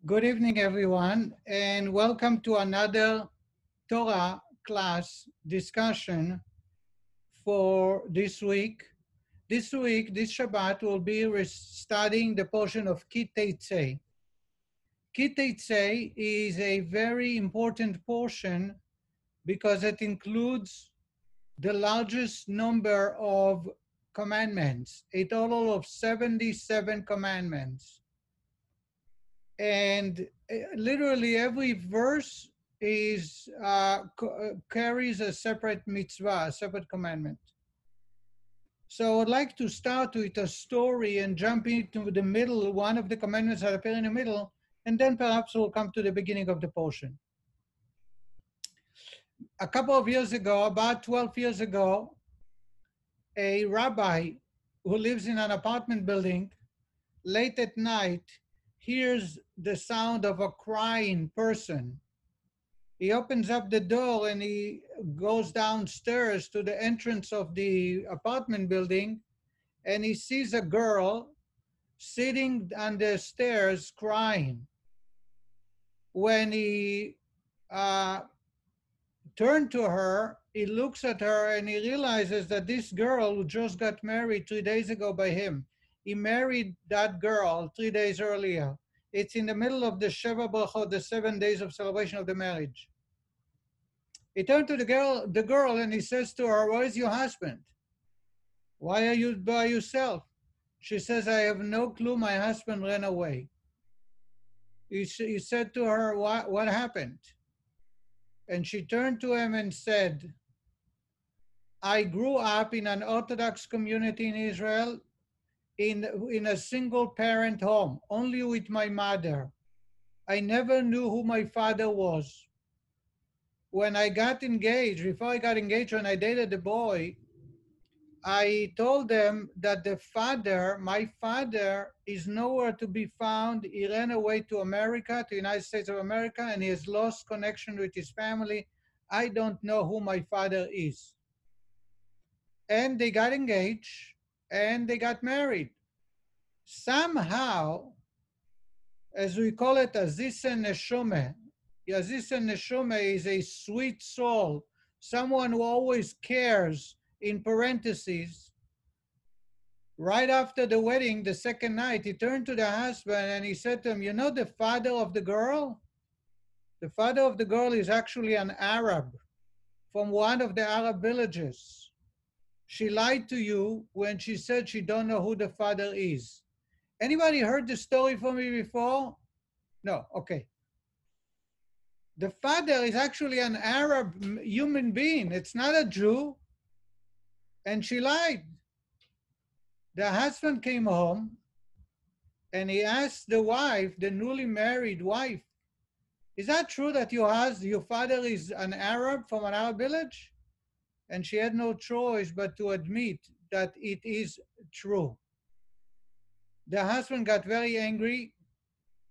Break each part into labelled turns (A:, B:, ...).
A: Good evening, everyone, and welcome to another Torah class discussion for this week. This week, this Shabbat, we'll be studying the portion of Ki Teitzei. Ki Teitzei is a very important portion because it includes the largest number of commandments, a total of 77 commandments. And literally every verse is carries a separate mitzvah, a separate commandment. So I would like to start with a story and jump into the middle, one of the commandments that appear in the middle, and then perhaps we'll come to the beginning of the portion. A couple of years ago, about 12 years ago, a rabbi who lives in an apartment building, late at night, hears the sound of a crying person. He opens up the door and he goes downstairs to the entrance of the apartment building, and he sees a girl sitting on the stairs crying. When he turned to her, he looks at her and he realizes that this girl who just got married 3 days ago by him, he married that girl 3 days earlier. It's in the middle of the Sheva Brachot, the 7 days of celebration of the marriage. He turned to the girl and he says to her, "Where is your husband? Why are you by yourself?" She says, "I have no clue, my husband ran away." He said to her, what happened? And she turned to him and said, "I grew up in an Orthodox community in Israel, in a single parent home, only with my mother. I never knew who my father was. When I got engaged, before I got engaged, when I dated the boy, I told them that my father is nowhere to be found. He ran away to America, to the United States of America, and he has lost connection with his family. I don't know who my father is." And they got engaged and they got married. Somehow, as we call it, Aziz and Neshome. Aziz and Neshome is a sweet soul, someone who always cares, in parentheses. Right after the wedding, the second night, he turned to the husband and he said to him, "You know the father of the girl? The father of the girl is actually an Arab from one of the Arab villages. She lied to you when she said she don't know who the father is." Anybody heard the story from me before? No, okay. The father is actually an Arab human being. It's not a Jew. And she lied. The husband came home and he asked the wife, the newly married wife, "Is that true that your father is an Arab from an Arab village?" And she had no choice but to admit that it is true. The husband got very angry.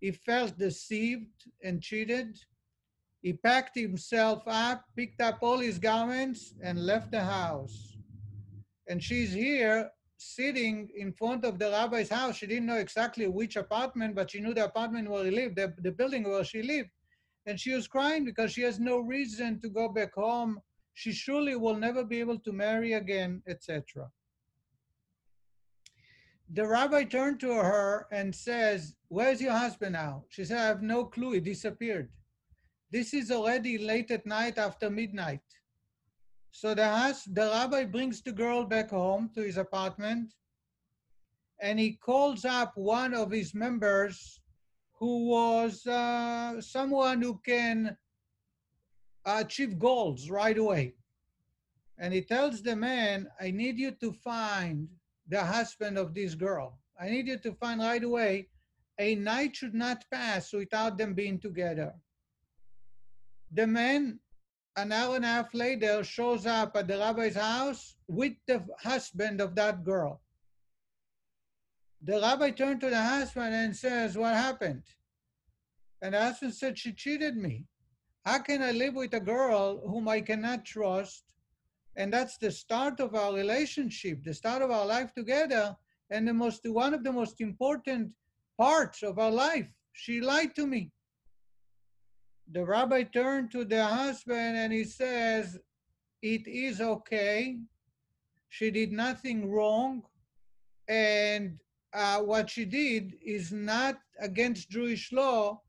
A: He felt deceived and cheated. He packed himself up, picked up all his garments, and left the house. And she's here sitting in front of the rabbi's house. She didn't know exactly which apartment, but she knew the apartment where he lived, the building where she lived. And she was crying because she has no reason to go back home. She surely will never be able to marry again, etc. The rabbi turned to her and says, "Where's your husband now?" She said, "I have no clue. He disappeared." This is already late at night, after midnight. So the rabbi brings the girl back home to his apartment, and he calls up one of his members who was someone who can achieve goals right away. And he tells the man, "I need you to find the husband of this girl. I need you to find right away. A night should not pass without them being together." The man, an hour and a half later, shows up at the rabbi's house with the husband of that girl. The rabbi turned to the husband and says, "What happened?" And the husband said, "She cheated me. How can I live with a girl whom I cannot trust? And that's the start of our relationship, the start of our life together, and one of the most important parts of our life. She lied to me. The rabbi turned to the husband and he says, it is okay. She did nothing wrong. And what she did is not against Jewish law.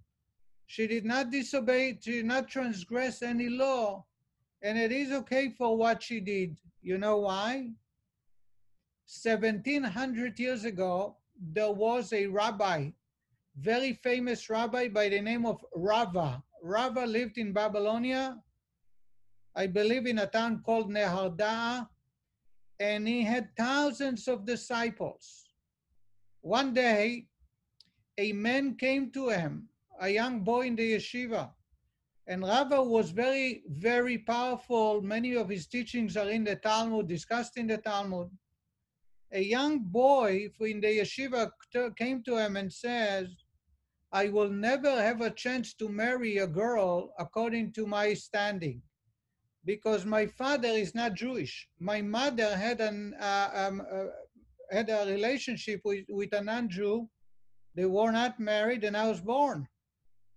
A: She did not disobey, she did not transgress any law. And it is okay for what she did. You know why? 1700 years ago, there was a rabbi, very famous rabbi by the name of Rava. Rava lived in Babylonia, I believe in a town called Neharda, and he had thousands of disciples. One day, a man came to him, a young boy in the yeshiva, and Rava was very, very powerful. Many of his teachings are in the Talmud, discussed in the Talmud. A young boy in the yeshiva came to him and says, I will never have a chance to marry a girl according to my standing, because my father is not Jewish. My mother had a relationship with a non-Jew. They were not married, and I was born.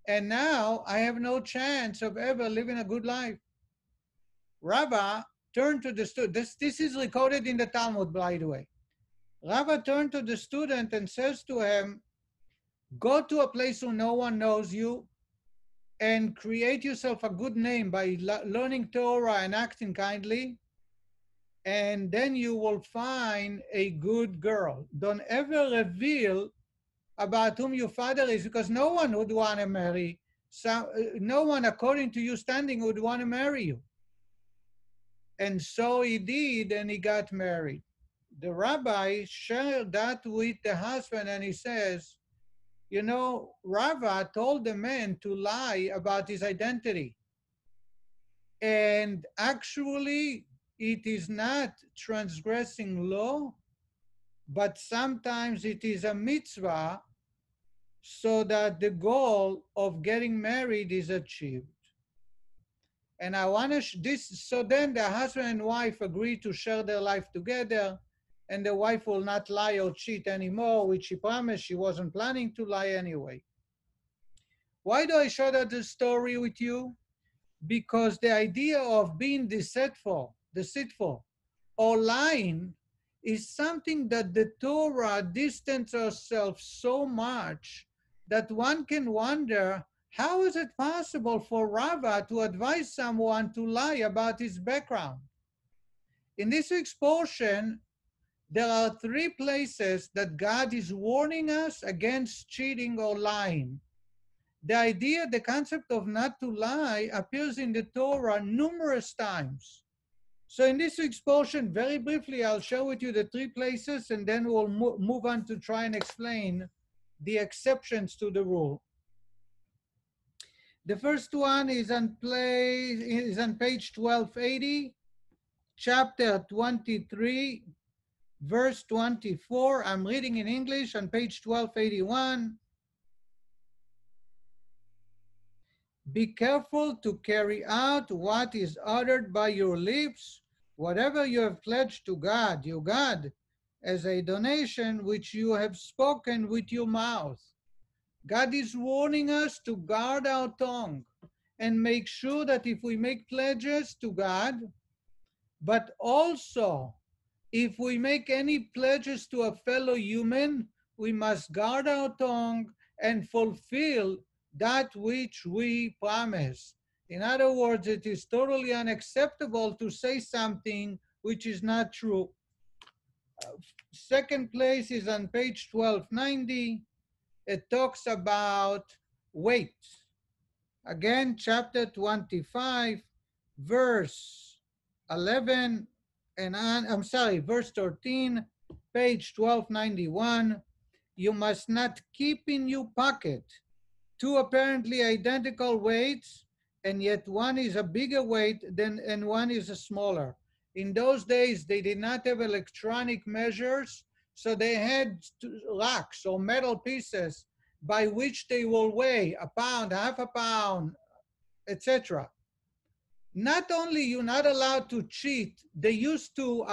A: And now I have no chance of ever living a good life. Rava turned to the student. This is recorded in the Talmud, by the way. Rava turned to the student and says to him, go to a place where no one knows you and create yourself a good name by learning Torah and acting kindly, and then you will find a good girl. Don't ever reveal about whom your father is, because no one would want to marry. No one, according to you standing, would want to marry you. And so he did, and he got married. The rabbi shared that with the husband, and he says, you know, Rava told the man to lie about his identity. And actually, it is not transgressing law, but sometimes it is a mitzvah so that the goal of getting married is achieved. And I want to, so then the husband and wife agree to share their life together, and the wife will not lie or cheat anymore, which she promised she wasn't planning to lie anyway. Why do I share that story with you? Because the idea of being deceitful, or lying is something that the Torah distances herself so much that one can wonder, how is it possible for Rava to advise someone to lie about his background? In this week's portion, there are 3 places that God is warning us against cheating or lying. The idea, the concept of not to lie appears in the Torah numerous times. So in this week's portion, very briefly, I'll share with you the 3 places, and then we'll move on to try and explain the exceptions to the rule. The first one is on page 1280, chapter 23, verse 24. I'm reading in English on page 1281. Be careful to carry out what is uttered by your lips, whatever you have pledged to God, your God, as a donation which you have spoken with your mouth. God is warning us to guard our tongue and make sure that if we make pledges to God, but also if we make any pledges to a fellow human, we must guard our tongue and fulfill that which we promise. In other words, it is totally unacceptable to say something which is not true. Second place is on page 1290. It talks about weight. Again, chapter 25, verse 11, verse 13, page 1291. You must not keep in your pocket 2 apparently identical weights, and yet one is a bigger weight and one is a smaller. In those days, they did not have electronic measures, so they had rocks or metal pieces by which they will weigh a pound, half a pound, etc. Not only you're not allowed to cheat, they used to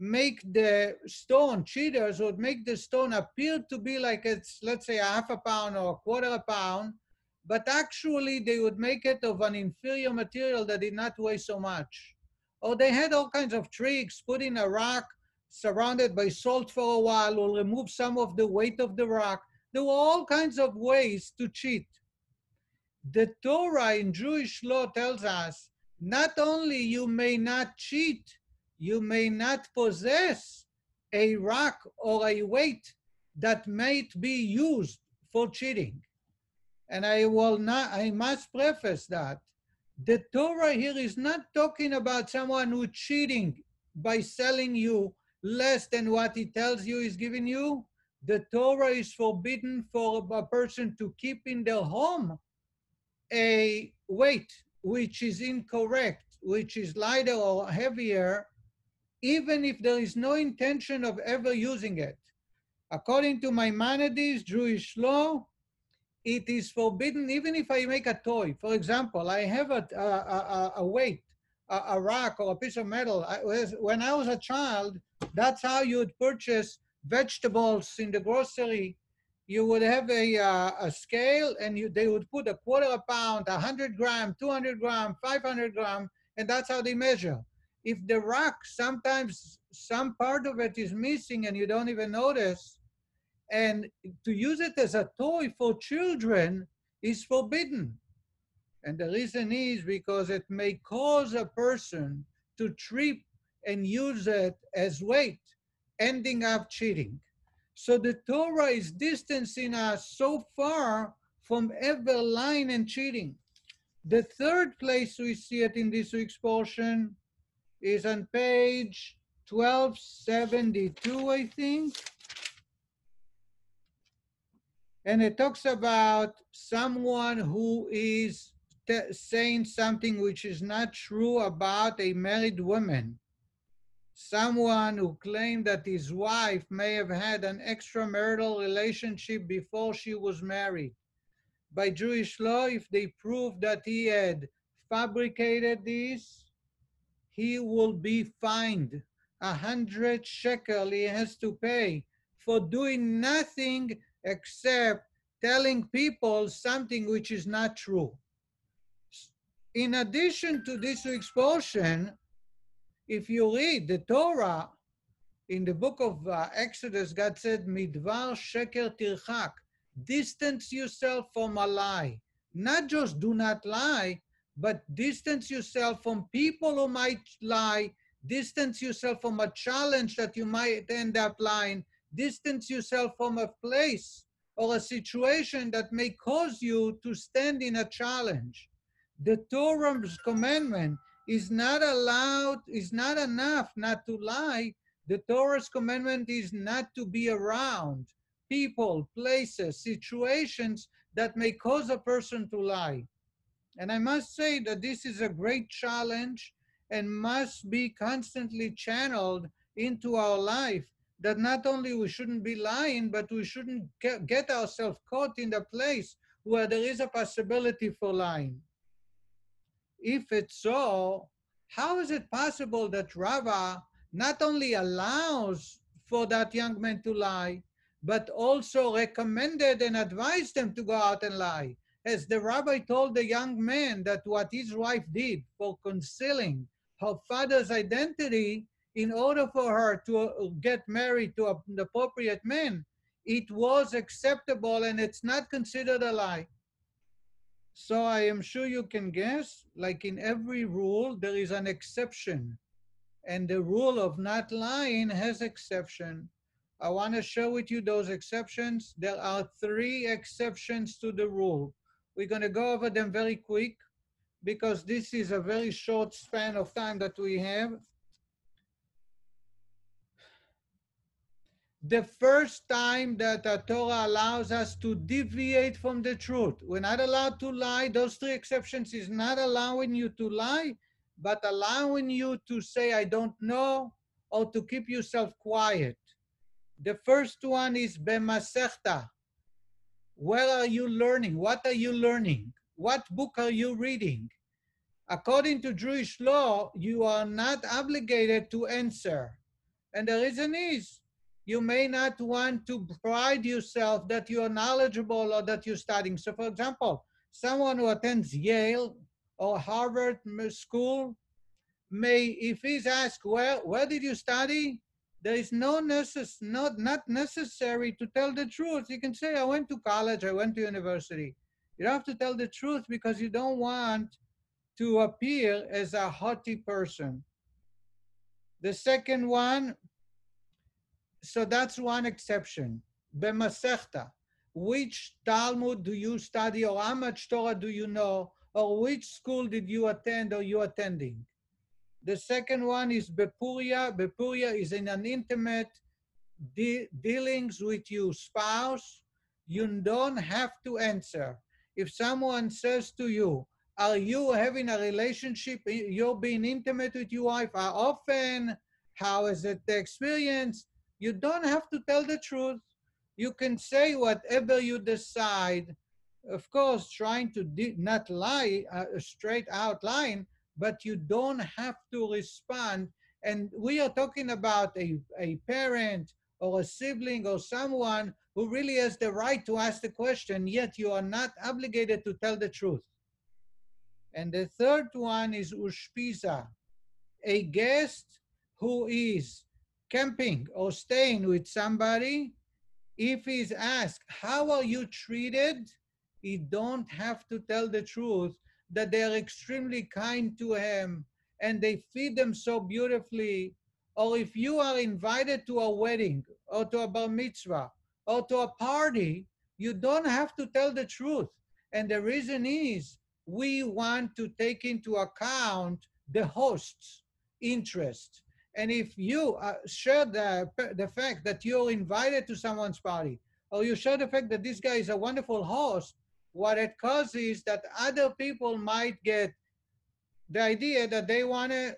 A: make the stone, cheaters would make the stone appear to be like it's, let's say, a half a pound or a quarter a pound, but actually they would make it of an inferior material that did not weigh so much. Or they had all kinds of tricks, put in a rock surrounded by salt for a while, will remove some of the weight of the rock. There were all kinds of ways to cheat. The Torah in Jewish law tells us not only you may not cheat, you may not possess a rock or a weight that might be used for cheating. And I must preface that the Torah here is not talking about someone who's cheating by selling you less than what he tells you he's giving you. The Torah is forbidden for a person to keep in their home a weight which is incorrect, which is lighter or heavier, even if there is no intention of ever using it. According to Maimonides, Jewish law, it is forbidden even if I make a toy. For example, I have a weight, a rock or a piece of metal. When I was a child, that's how you would purchase vegetables in the grocery. You would have a scale, and they would put a quarter a pound, 100 gram, 200 gram, 500 gram, and that's how they measure. If the rock, sometimes some part of it is missing and you don't even notice, and to use it as a toy for children is forbidden. And the reason is because it may cause a person to trip and use it as weight, ending up cheating. So the Torah is distancing us so far from ever lying and cheating. The third place we see it in this week's portion is on page 1272, I think. And it talks about someone who is saying something which is not true about a married woman. Someone who claimed that his wife may have had an extramarital relationship before she was married. By Jewish law, if they prove that he had fabricated this, he will be fined 100 shekel he has to pay for doing nothing except telling people something which is not true. In addition to this week's portion, if you read the Torah, in the book of Exodus, God said, Midvar sheker tirchak, distance yourself from a lie. Not just do not lie, but distance yourself from people who might lie, distance yourself from a challenge that you might end up lying, distance yourself from a place or a situation that may cause you to stand in a challenge. The Torah's commandment is not enough not to lie. The Torah's commandment is not to be around people, places, situations that may cause a person to lie. And I must say that this is a great challenge and must be constantly channeled into our life, that not only we shouldn't be lying, but we shouldn't get ourselves caught in the place where there is a possibility for lying. If it's so, how is it possible that Rava not only allows for that young man to lie, but also recommended and advised him to go out and lie? As the rabbi told the young man that what his wife did for concealing her father's identity in order for her to get married to an appropriate man, it was acceptable and it's not considered a lie. So I am sure you can guess, like in every rule, there is an exception. And the rule of not lying has exception. I want to share with you those exceptions. There are 3 exceptions to the rule. We're going to go over them very quick because this is a very short span of time that we have. The first time that the Torah allows us to deviate from the truth. We're not allowed to lie. Those 3 exceptions is not allowing you to lie, but allowing you to say, I don't know, or to keep yourself quiet. The first one is b'masechta. Where are you learning? What are you learning? What book are you reading? According to Jewish law, you are not obligated to answer. And the reason is, you may not want to pride yourself that you are knowledgeable or that you're studying. So for example, someone who attends Yale or Harvard school may, if he's asked, where did you study? There is not necessary to tell the truth. You can say, I went to college, I went to university. You don't have to tell the truth because you don't want to appear as a haughty person. The second one, so that's one exception. B'masechta, which Talmud do you study, or how much Torah do you know, or which school did you attend or you attending? The second one is bepuria. Bepuria is in an intimate dealings with your spouse. You don't have to answer. If someone says to you, are you having a relationship, you're being intimate with your wife, how often, how is it the experience? You don't have to tell the truth. You can say whatever you decide. Of course, trying to not lie, straight out line, but you don't have to respond. And we are talking about a parent or a sibling or someone who really has the right to ask the question, yet you are not obligated to tell the truth. And the third one is ushpiza, a guest who is camping or staying with somebody. If he's asked, how are you treated? He don't have to tell the truth that they are extremely kind to him and they feed them so beautifully. Or if you are invited to a wedding or to a bar mitzvah or to a party, you don't have to tell the truth. And the reason is we want to take into account the host's interest. And if you share the fact that you're invited to someone's party, or you share the fact that this guy is a wonderful host, what it causes is that other people might get the idea that they want to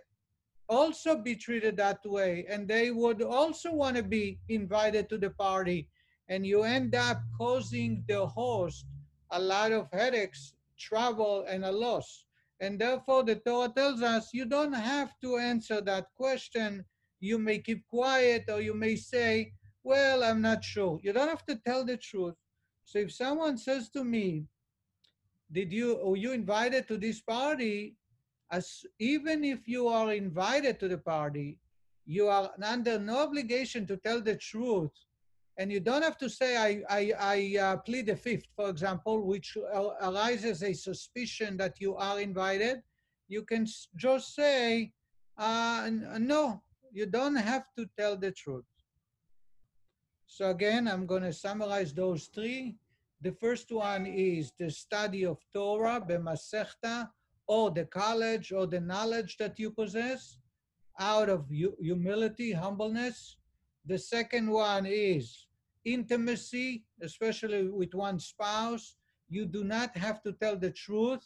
A: also be treated that way, and they would also want to be invited to the party. And you end up causing the host a lot of headaches, trouble, and a loss. And therefore, the Torah tells us you don't have to answer that question. You may keep quiet, or you may say, well, I'm not sure. You don't have to tell the truth. So if someone says to me, were you invited to this party? Even if you are invited to the party, you are under no obligation to tell the truth. And you don't have to say, I plead the fifth, for example, which arises a suspicion that you are invited. You can just say, no, you don't have to tell the truth. So again, I'm going to summarize those three. The first one is the study of Torah, b'masechta, or the college or the knowledge that you possess out of humility, humbleness. The second one is intimacy, especially with one spouse. You do not have to tell the truth.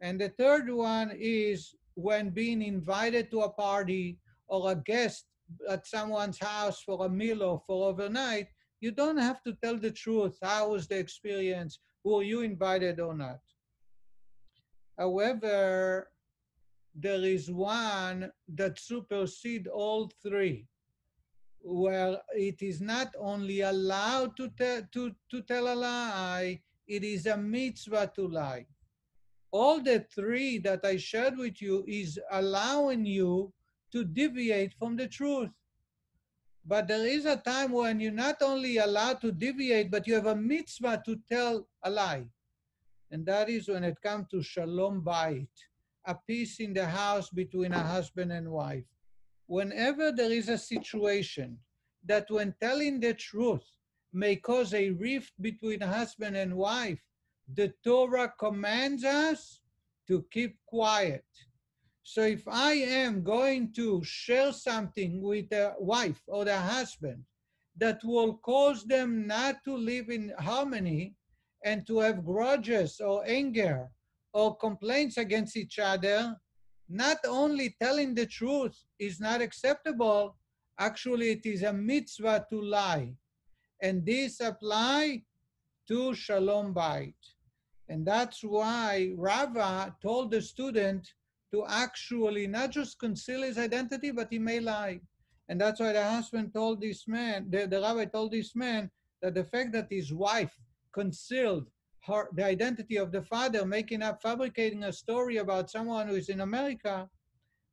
A: And the third one is when being invited to a party or a guest at someone's house for a meal or for overnight, you don't have to tell the truth. How was the experience? Were you invited or not? However, there is one that supersedes all three, where it is not only allowed to tell a lie, it is a mitzvah to lie. All the three that I shared with you is allowing you to deviate from the truth. But there is a time when you're not only allowed to deviate, but you have a mitzvah to tell a lie. And that is when it comes to shalom bayit, a peace in the house between a husband and wife. Whenever there is a situation that when telling the truth may cause a rift between husband and wife, the Torah commands us to keep quiet. So if I am going to share something with the wife or the husband that will cause them not to live in harmony and to have grudges or anger or complaints against each other, not only telling the truth is not acceptable, actually it is a mitzvah to lie. And this applies to shalom bayit. And that's why Rava told the student to actually not just conceal his identity, but he may lie. And that's why the husband told this man, the rabbi told this man that the fact that his wife concealed the identity of the father, making up, fabricating a story about someone who is in America,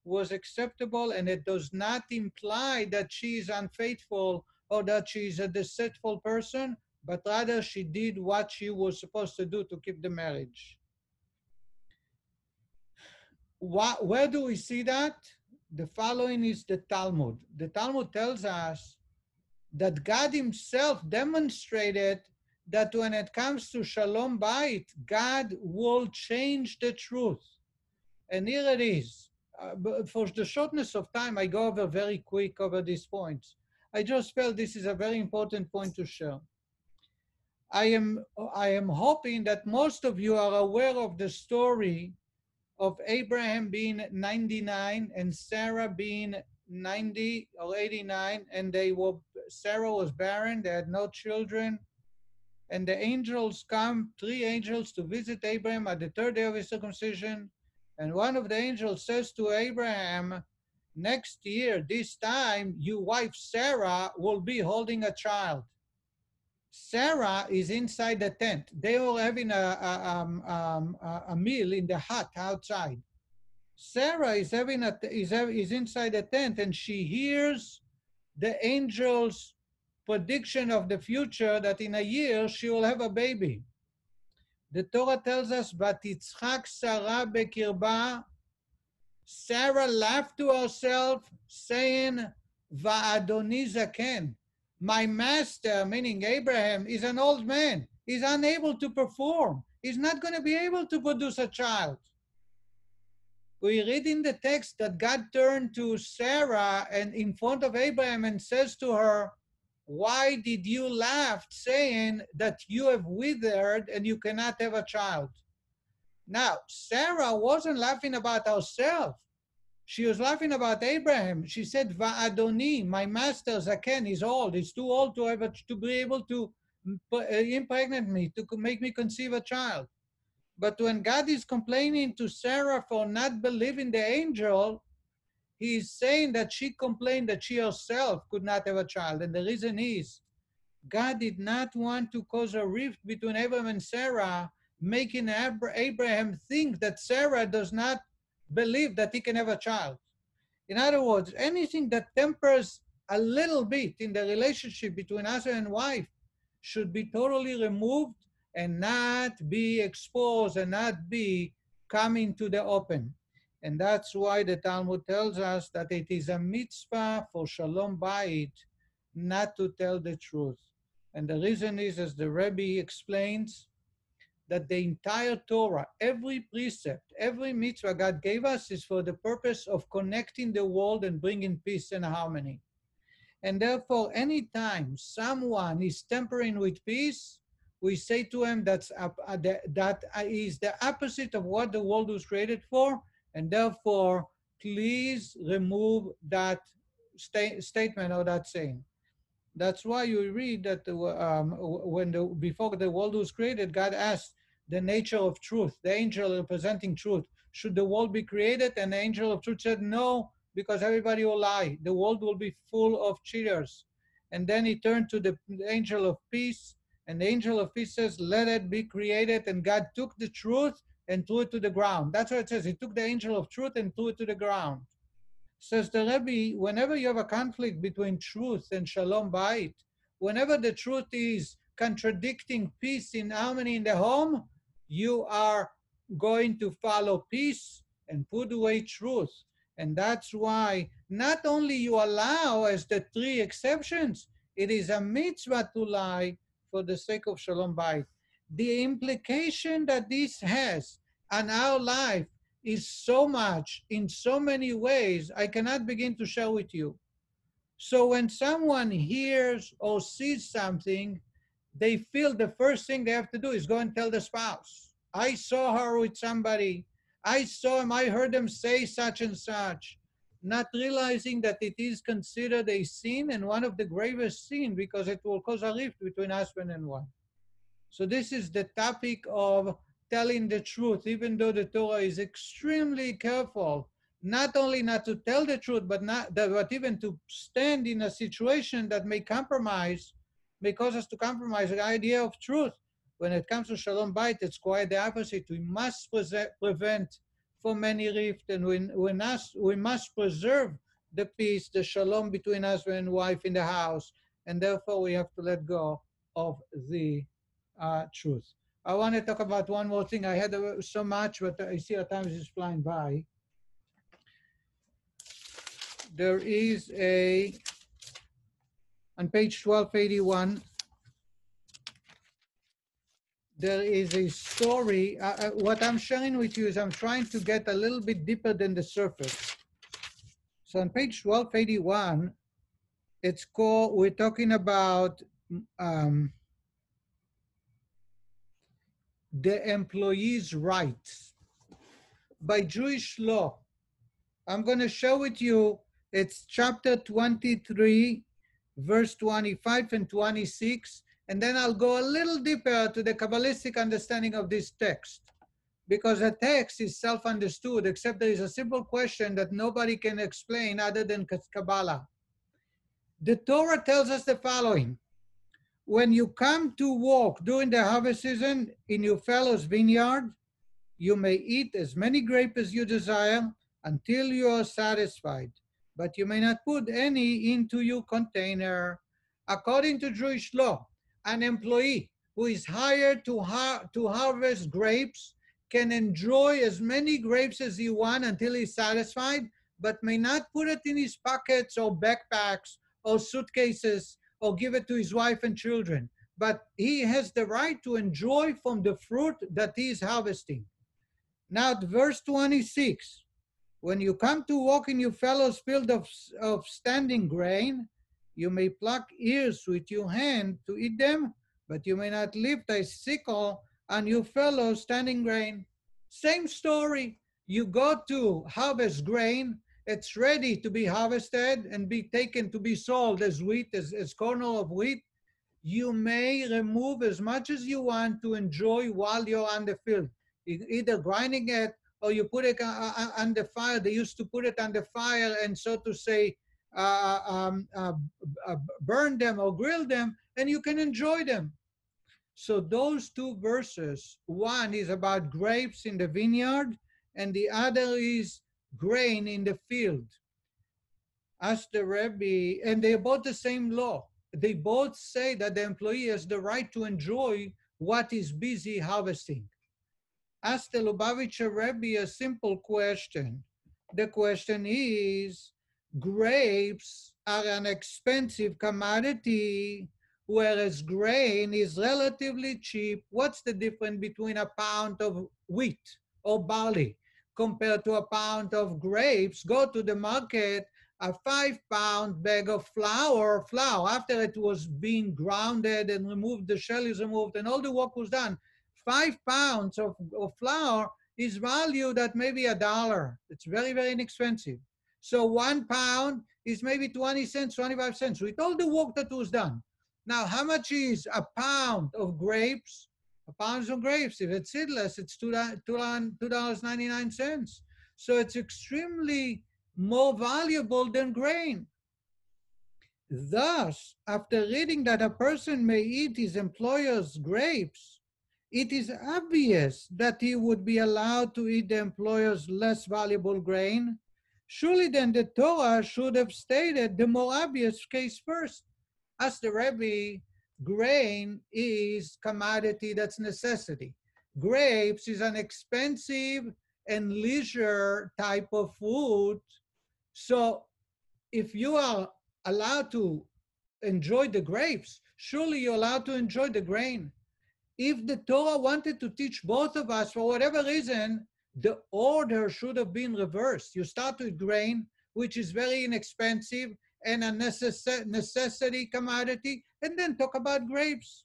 A: was acceptable, and it does not imply that she is unfaithful or that she is a deceitful person, but rather she did what she was supposed to do to keep the marriage. Where do we see that? The following is the Talmud. The Talmud tells us that God himself demonstrated that when it comes to Shalom Bayit, God will change the truth. And here it is. But for the shortness of time, I go over very quick over these points. I just felt this is a very important point to share. I am hoping that most of you are aware of the story of Abraham being 99 and Sarah being 90 or 89, and Sarah was barren, they had no children, and the angels come, 3 angels, to visit Abraham at the 3rd day of his circumcision, and one of the angels says to Abraham, next year, this time, your wife Sarah will be holding a child. Sarah is inside the tent. They were having a meal in the hut outside. Sarah is inside the tent, and she hears the angel's prediction of the future that in a year she will have a baby. The Torah tells us, "Vatitzchak Sarah bekirba." Sarah laughed to herself, saying, "Va'adoni zaken." My master, meaning Abraham, is an old man. He's unable to perform. He's not going to be able to produce a child. We read in the text that God turned to Sarah and in front of Abraham and says to her, why did you laugh, saying that you have withered and you cannot have a child? Now, Sarah wasn't laughing about herself. She was laughing about Abraham. She said, Va'adoni, my master Zaken, is old. He's too old to be able to impregnate me, to make me conceive a child. But when God is complaining to Sarah for not believing the angel, he is saying that she complained that she herself could not have a child. And the reason is, God did not want to cause a rift between Abraham and Sarah, making Abraham think that Sarah does not believe that he can have a child. In other words, anything that tempers a little bit in the relationship between husband and wife should be totally removed and not be exposed and not be coming to the open. And that's why the Talmud tells us that it is a mitzvah for Shalom Bayit not to tell the truth. And the reason is, as the Rebbe explains, that the entire Torah, every precept, every mitzvah God gave us is for the purpose of connecting the world and bringing peace and harmony. And therefore, anytime someone is tampering with peace, we say to him that is the opposite of what the world was created for, and therefore, please remove that statement or that saying. That's why you read that before the world was created, God asked the nature of truth, the angel representing truth. Should the world be created? And the angel of truth said no, because everybody will lie. The world will be full of cheaters. And then he turned to the angel of peace, and the angel of peace says, let it be created. And God took the truth and threw it to the ground. That's what it says. He took the angel of truth and threw it to the ground. Says the Rebbe, whenever you have a conflict between truth and Shalom Bayit, whenever the truth is contradicting peace and harmony in the home, you are going to follow peace and put away truth. And that's why not only you allow as the 3 exceptions, it is a mitzvah to lie for the sake of Shalom Bayit. The implication that this has on our life is so much, in so many ways, I cannot begin to share with you. So when someone hears or sees something, they feel the first thing they have to do is go and tell the spouse. I saw her with somebody. I saw him. I heard them say such and such. Not realizing that it is considered a sin, and one of the gravest sin, because it will cause a rift between husband and wife. So this is the topic of telling the truth, even though the Torah is extremely careful not only not to tell the truth, but but even to stand in a situation that may cause us to compromise the idea of truth. When it comes to Shalom Bait, it's quite the opposite. We must prevent from any rift, and we must preserve the peace, the Shalom between husband and wife in the house, and therefore we have to let go of the truth. I want to talk about one more thing. I had so much, but I see our time is flying by. There is on page 1281, there is a story. What I'm sharing with you is I'm trying to get a little bit deeper than the surface. So on page 1281, we're talking about the employee's rights. By Jewish law, I'm going to share with you, it's chapter 23, verse 25 and 26, and then I'll go a little deeper to the Kabbalistic understanding of this text, because the text is self-understood, except there is a simple question that nobody can explain other than Kabbalah. The Torah tells us the following: when you come to walk during the harvest season in your fellow's vineyard, you may eat as many grapes as you desire until you are satisfied, but you may not put any into your container. According to Jewish law, an employee who is hired to harvest grapes can enjoy as many grapes as he wants until he's satisfied, but may not put it in his pockets or backpacks or suitcases or give it to his wife and children. But he has the right to enjoy from the fruit that he is harvesting. Now, verse 26, when you come to walk in your fellow's field of standing grain, you may pluck ears with your hand to eat them, but you may not lift a sickle on your fellow's standing grain. Same story. You go to harvest grain, it's ready to be harvested and be taken to be sold as wheat, as kernel of wheat. You may remove as much as you want to enjoy while you're on the field, either grinding it or you put it on the fire. They used to put it on the fire and, so to say, burn them or grill them, and you can enjoy them. So those two verses, one is about grapes in the vineyard, and the other is grain in the field. Ask the Rebbe, and they're both the same law. They both say that the employee has the right to enjoy what is busy harvesting. Ask the Lubavitcher Rebbe a simple question. The question is, grapes are an expensive commodity, whereas grain is relatively cheap. What's the difference between a pound of wheat or barley compared to a pound of grapes? Go to the market, a 5-pound bag of flour, after it was being grounded and removed, the shell is removed and all the work was done. 5 pounds of flour is valued at maybe $1. It's very, very inexpensive. So 1 pound is maybe 20 cents, 25 cents with all the work that was done. Now, how much is a pound of grapes? A pound of grapes, if it's seedless, it's $2.99. So it's extremely more valuable than grain. Thus, after reading that a person may eat his employer's grapes, it is obvious that he would be allowed to eat the employer's less valuable grain. Surely then the Torah should have stated the more obvious case first. As the Rebbe, grain is commodity, that's necessity. Grapes is an expensive and leisure type of fruit. So if you are allowed to enjoy the grapes, surely you're allowed to enjoy the grain. If the Torah wanted to teach both of us, for whatever reason, the order should have been reversed. You start with grain, which is very inexpensive and a necessity commodity, and then talk about grapes.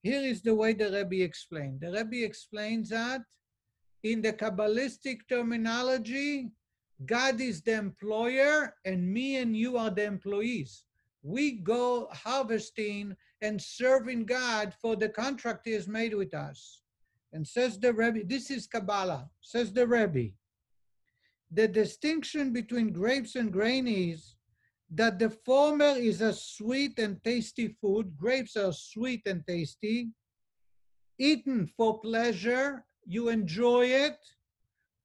A: Here is the way the Rebbe explained. The Rebbe explains that in the Kabbalistic terminology, God is the employer and me and you are the employees. We go harvesting and serving God for the contract He has made with us. And says the Rebbe, this is Kabbalah, says the Rebbe, The distinction between grapes and grain is that the former is a sweet and tasty food. Grapes are sweet and tasty, eaten for pleasure, you enjoy it,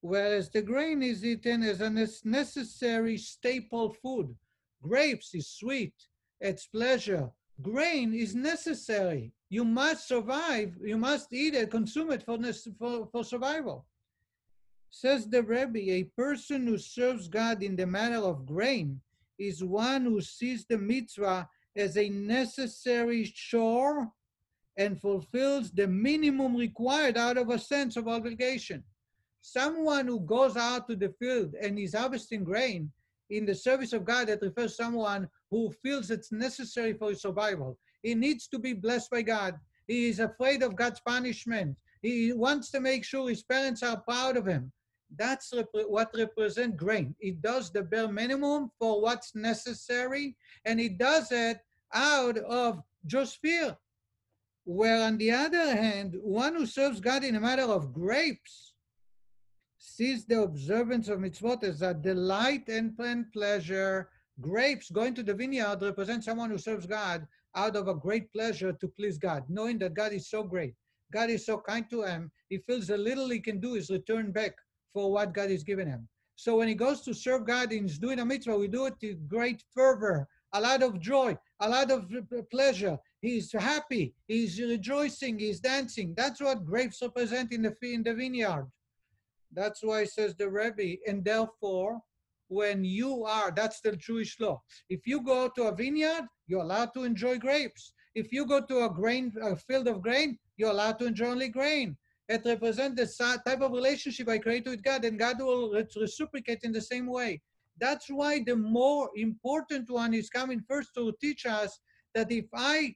A: whereas the grain is eaten as a necessary staple food. Grapes is sweet, it's pleasure. Grain is necessary. You must survive, you must eat it, consume it for survival. Says the Rebbe, a person who serves God in the matter of grain is one who sees the mitzvah as a necessary chore and fulfills the minimum required out of a sense of obligation. Someone who goes out to the field and is harvesting grain in the service of God, that refers to someone who feels it's necessary for his survival. He needs to be blessed by God. He is afraid of God's punishment. He wants to make sure his parents are proud of him. That's what represents grain. It does the bare minimum for what's necessary, and it does it out of just fear. Where on the other hand, one who serves God in a matter of grapes sees the observance of mitzvot as a delight and pleasure. Grapes, going to the vineyard, represent someone who serves God out of a great pleasure to please God, knowing that God is so great. God is so kind to him. He feels the little he can do is return back for what God has given him. So when he goes to serve God and he's doing a mitzvah, we do it with great fervor, a lot of joy, a lot of pleasure. He's happy, he's rejoicing, he's dancing. That's what grapes represent in the vineyard. That's why says the Rebbe, and therefore, when you are, that's the Jewish law. If you go to a vineyard, you're allowed to enjoy grapes. If you go to a field of grain, you're allowed to enjoy only grain. It represents the type of relationship I create with God, and God will reciprocate in the same way. That's why the more important one is coming first to teach us that if I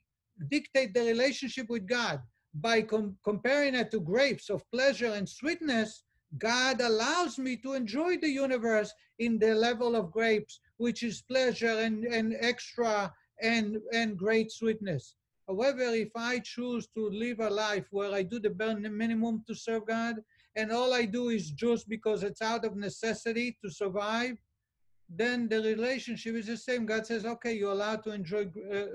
A: dictate the relationship with God by comparing it to grapes of pleasure and sweetness, God allows me to enjoy the universe in the level of grapes, which is pleasure and extra and great sweetness. However, if I choose to live a life where I do the bare minimum to serve God, and all I do is just because it's out of necessity to survive, then the relationship is the same. God says, okay, you're allowed to enjoy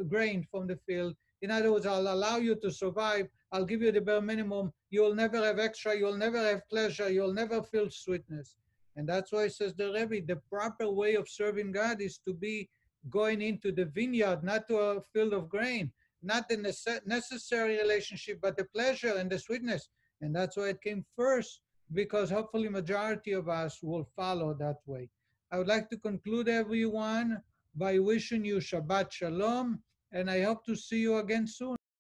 A: grain from the field. In other words, I'll allow you to survive. I'll give you the bare minimum. You'll never have extra. You'll never have pleasure. You'll never feel sweetness. And that's why, says the Rebbe, the proper way of serving God is to be going into the vineyard, not to a field of grain, not the necessary relationship, but the pleasure and the sweetness. And that's why it came first, because hopefully majority of us will follow that way. I would like to conclude, everyone, by wishing you Shabbat Shalom, and I hope to see you again soon.